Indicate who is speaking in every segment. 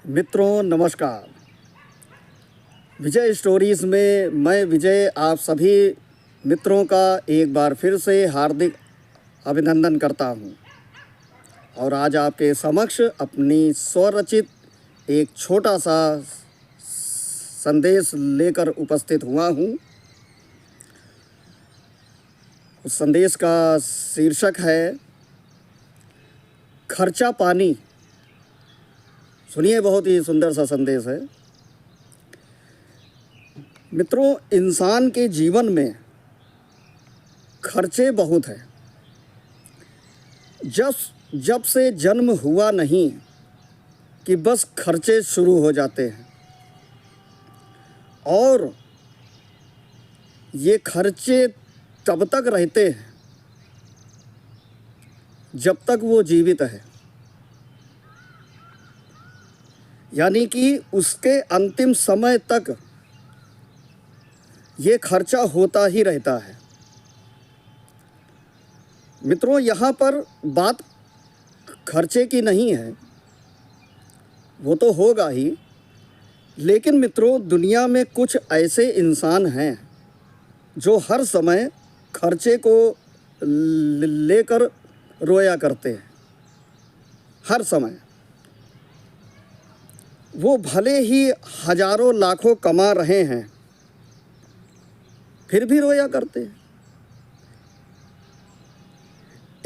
Speaker 1: मित्रों नमस्कार। विजय स्टोरीज़ में मैं विजय आप सभी मित्रों का एक बार फिर से हार्दिक अभिनंदन करता हूं और आज आपके समक्ष अपनी स्वरचित एक छोटा सा संदेश लेकर उपस्थित हुआ हूं। उस संदेश का शीर्षक है खर्चा पानी। सुनिए, बहुत ही सुंदर सा संदेश है। मित्रों, इंसान के जीवन में खर्चे बहुत हैं। जब से जन्म हुआ नहीं कि बस खर्चे शुरू हो जाते हैं और ये खर्चे तब तक रहते हैं जब तक वो जीवित है, यानी कि उसके अंतिम समय तक ये खर्चा होता ही रहता है। मित्रों, यहाँ पर बात खर्चे की नहीं है, वो तो होगा ही, लेकिन मित्रों दुनिया में कुछ ऐसे इंसान हैं जो हर समय खर्चे को लेकर रोया करते हैं। हर समय वो भले ही हजारों लाखों कमा रहे हैं फिर भी रोया करते हैं।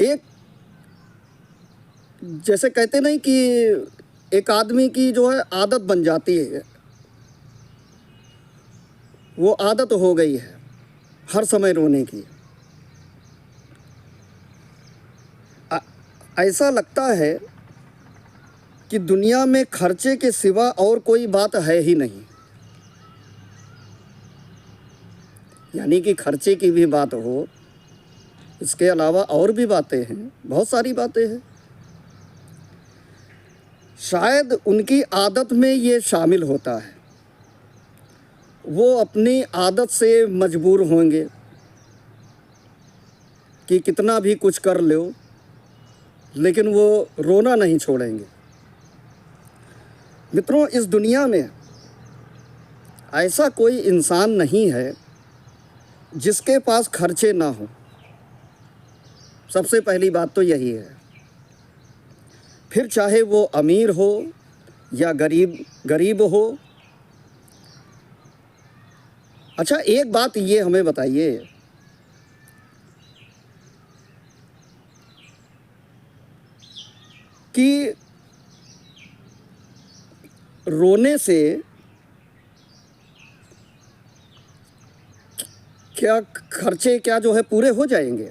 Speaker 1: एक जैसे कहते नहीं कि एक आदमी की जो है आदत बन जाती है, वो आदत हो गई है हर समय रोने की। ऐसा लगता है कि दुनिया में खर्चे के सिवा और कोई बात है ही नहीं, यानी कि खर्चे की भी बात हो, इसके अलावा और भी बातें हैं, बहुत सारी बातें हैं। शायद उनकी आदत में ये शामिल होता है, वो अपनी आदत से मजबूर होंगे कि कितना भी कुछ कर लो, लेकिन वो रोना नहीं छोड़ेंगे। मित्रों, इस दुनिया में ऐसा कोई इंसान नहीं है जिसके पास खर्चे ना हो। सबसे पहली बात तो यही है। फिर चाहे वो अमीर हो या गरीब हो। अच्छा, एक बात ये हमें बताइए कि रोने से क्या खर्चे क्या जो है पूरे हो जाएंगे?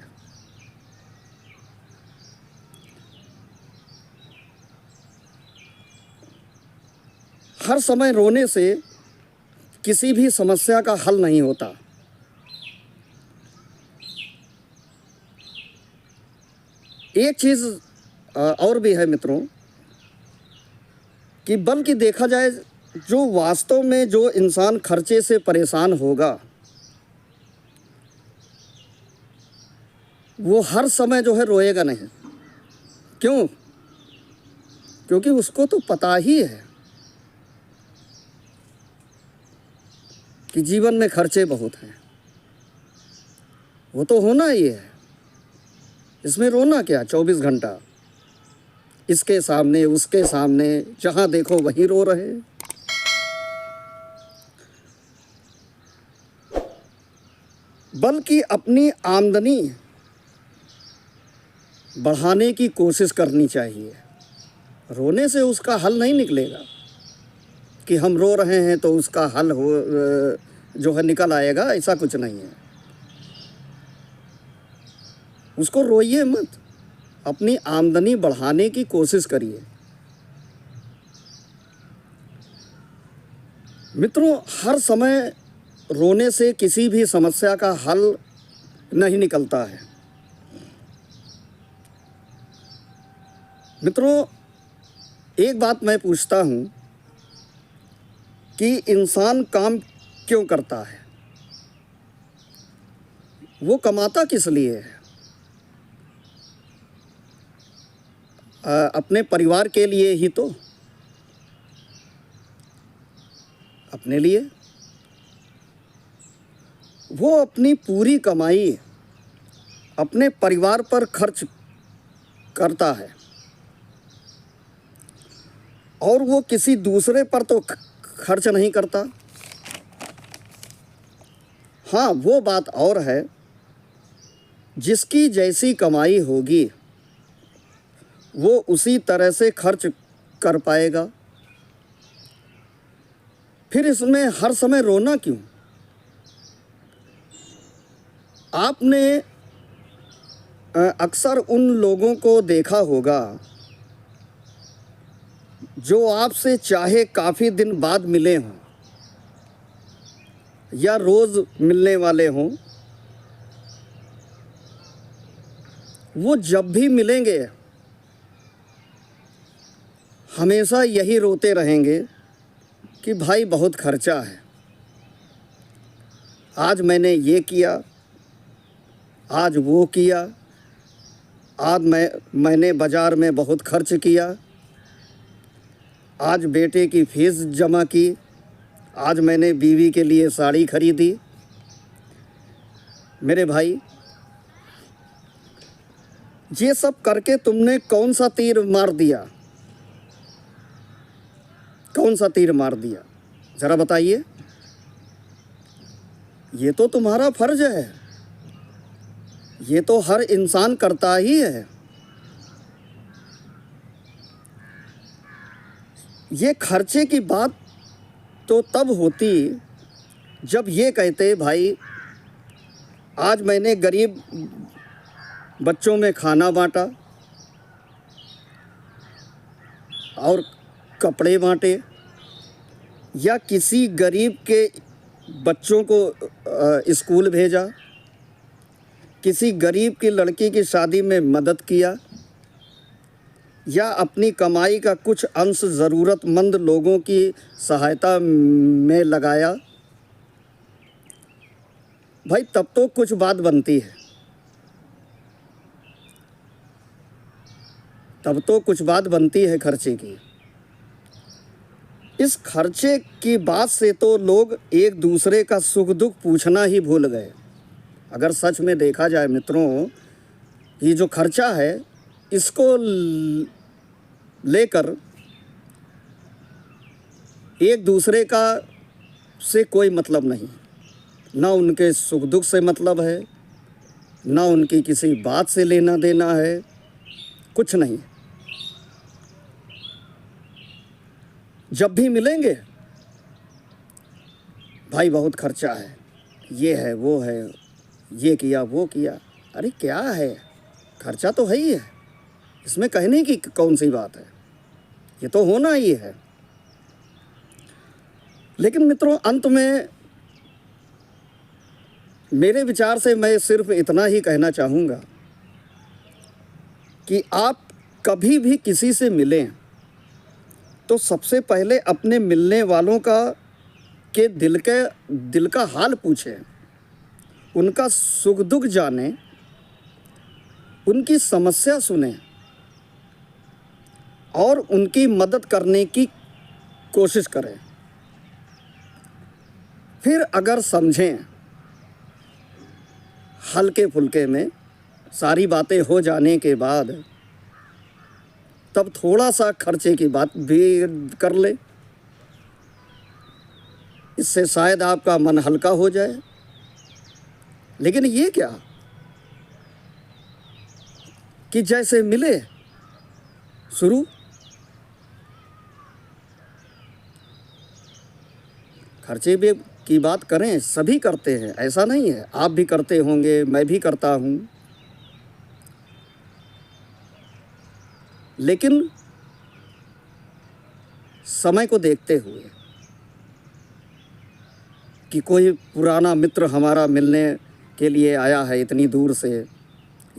Speaker 1: हर समय रोने से किसी भी समस्या का हल नहीं होता। एक चीज़ और भी है मित्रों कि बल्कि देखा जाए, जो वास्तव में जो इंसान खर्चे से परेशान होगा वो हर समय जो है रोएगा नहीं। क्यों? क्योंकि उसको तो पता ही है कि जीवन में खर्चे बहुत हैं। वो तो होना ही है, इसमें रोना क्या 24 घंटा, इसके सामने उसके सामने जहाँ देखो वहीं रो रहे। बल्कि अपनी आमदनी बढ़ाने की कोशिश करनी चाहिए। रोने से उसका हल नहीं निकलेगा कि हम रो रहे हैं तो उसका हल हो जो है निकल आएगा, ऐसा कुछ नहीं है। उसको रोइए मत, अपनी आमदनी बढ़ाने की कोशिश करिए। मित्रों, हर समय रोने से किसी भी समस्या का हल नहीं निकलता है। मित्रों, एक बात मैं पूछता हूँ कि इंसान काम क्यों करता है? वो कमाता किस लिए है? अपने परिवार के लिए ही तो। अपने लिए। वो अपनी पूरी कमाई अपने परिवार पर खर्च करता है और वो किसी दूसरे पर तो खर्च नहीं करता। हाँ, वो बात और है, जिसकी जैसी कमाई होगी वो उसी तरह से खर्च कर पाएगा। फिर इसमें हर समय रोना क्यों? आपने अक्सर उन लोगों को देखा होगा जो आपसे चाहे काफ़ी दिन बाद मिले हों या रोज़ मिलने वाले हों, वो जब भी मिलेंगे हमेशा यही रोते रहेंगे कि भाई बहुत खर्चा है, आज मैंने ये किया, आज वो किया, आज मैंने बाज़ार में बहुत खर्च किया, आज बेटे की फीस जमा की, आज मैंने बीवी के लिए साड़ी खरीदी। मेरे भाई, ये सब करके तुमने कौन सा तीर मार दिया? कौन सा तीर मार दिया ज़रा बताइए। ये तो तुम्हारा फर्ज है, ये तो हर इंसान करता ही है। ये खर्चे की बात तो तब होती जब ये कहते भाई आज मैंने गरीब बच्चों में खाना बांटा और कपड़े बांटे, या किसी गरीब के बच्चों को स्कूल भेजा, किसी गरीब की लड़की की शादी में मदद किया, या अपनी कमाई का कुछ अंश ज़रूरतमंद लोगों की सहायता में लगाया। भाई तब तो कुछ बात बनती है, तब तो कुछ बात बनती है खर्चे की। इस खर्चे की बात से तो लोग एक दूसरे का सुख दुख पूछना ही भूल गए। अगर सच में देखा जाए मित्रों, ये जो खर्चा है इसको लेकर एक दूसरे का से कोई मतलब नहीं, ना उनके सुख दुख से मतलब है, ना उनकी किसी बात से लेना देना है, कुछ नहीं। जब भी मिलेंगे भाई बहुत खर्चा है, ये है वो है, ये किया वो किया। अरे क्या है, खर्चा तो है ही है, इसमें कहने की कौन सी बात है, ये तो होना ही है। लेकिन मित्रों, अंत में मेरे विचार से मैं सिर्फ इतना ही कहना चाहूँगा कि आप कभी भी किसी से मिलें तो सबसे पहले अपने मिलने वालों के दिल का हाल पूछें, उनका सुख दुख जानें, उनकी समस्या सुनें और उनकी मदद करने की कोशिश करें। फिर अगर समझें, हल्के फुल्के में सारी बातें हो जाने के बाद तब थोड़ा सा खर्चे की बात भी कर ले, इससे शायद आपका मन हल्का हो जाए। लेकिन ये क्या कि जैसे मिले शुरू, खर्चे भी की बात करें, सभी करते हैं, ऐसा नहीं है, आप भी करते होंगे, मैं भी करता हूँ। लेकिन समय को देखते हुए कि कोई पुराना मित्र हमारा मिलने के लिए आया है इतनी दूर से,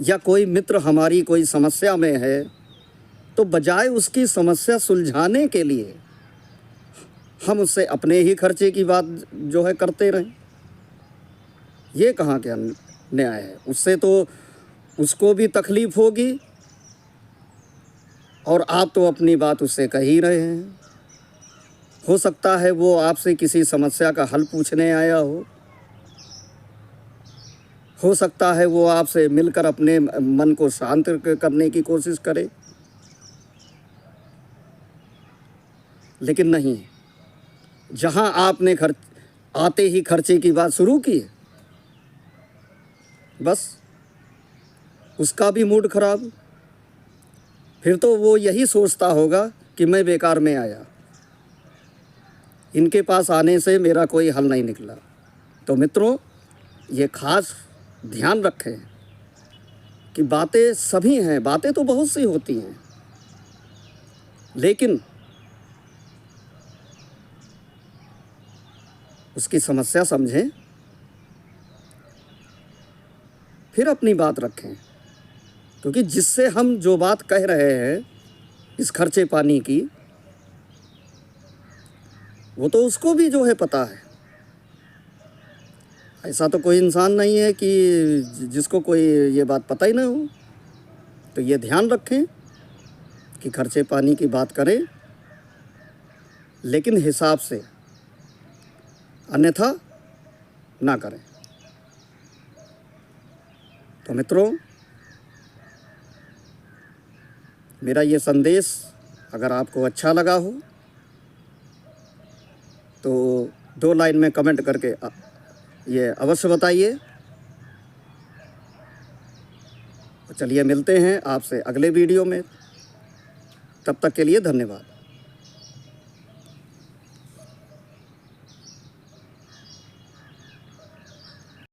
Speaker 1: या कोई मित्र हमारी कोई समस्या में है, तो बजाय उसकी समस्या सुलझाने के लिए हम उससे अपने ही खर्चे की बात जो है करते रहें, ये कहाँ क्या न्याय है। उससे तो उसको भी तकलीफ़ होगी और आप तो अपनी बात उससे कह ही रहे हैं। हो सकता है वो आपसे किसी समस्या का हल पूछने आया हो सकता है वो आपसे मिलकर अपने मन को शांत करने की कोशिश करे, लेकिन नहीं, जहां आपने आते ही खर्चे की बात शुरू की, बस उसका भी मूड खराब। फिर तो वो यही सोचता होगा कि मैं बेकार में आया, इनके पास आने से मेरा कोई हल नहीं निकला। तो मित्रों, ये खास ध्यान रखें कि बातें सभी हैं, बातें तो बहुत सी होती हैं, लेकिन उसकी समस्या समझें, फिर अपनी बात रखें। क्योंकि जिससे हम जो बात कह रहे हैं इस खर्चे पानी की, वो तो उसको भी जो है पता है। ऐसा तो कोई इंसान नहीं है कि जिसको कोई ये बात पता ही ना हो। तो ये ध्यान रखें कि खर्चे पानी की बात करें, लेकिन हिसाब से, अन्यथा ना करें। तो मित्रों, मेरा ये संदेश अगर आपको अच्छा लगा हो तो 2 लाइन में कमेंट करके ये अवश्य बताइए। चलिए मिलते हैं आपसे अगले वीडियो में, तब तक के लिए धन्यवाद।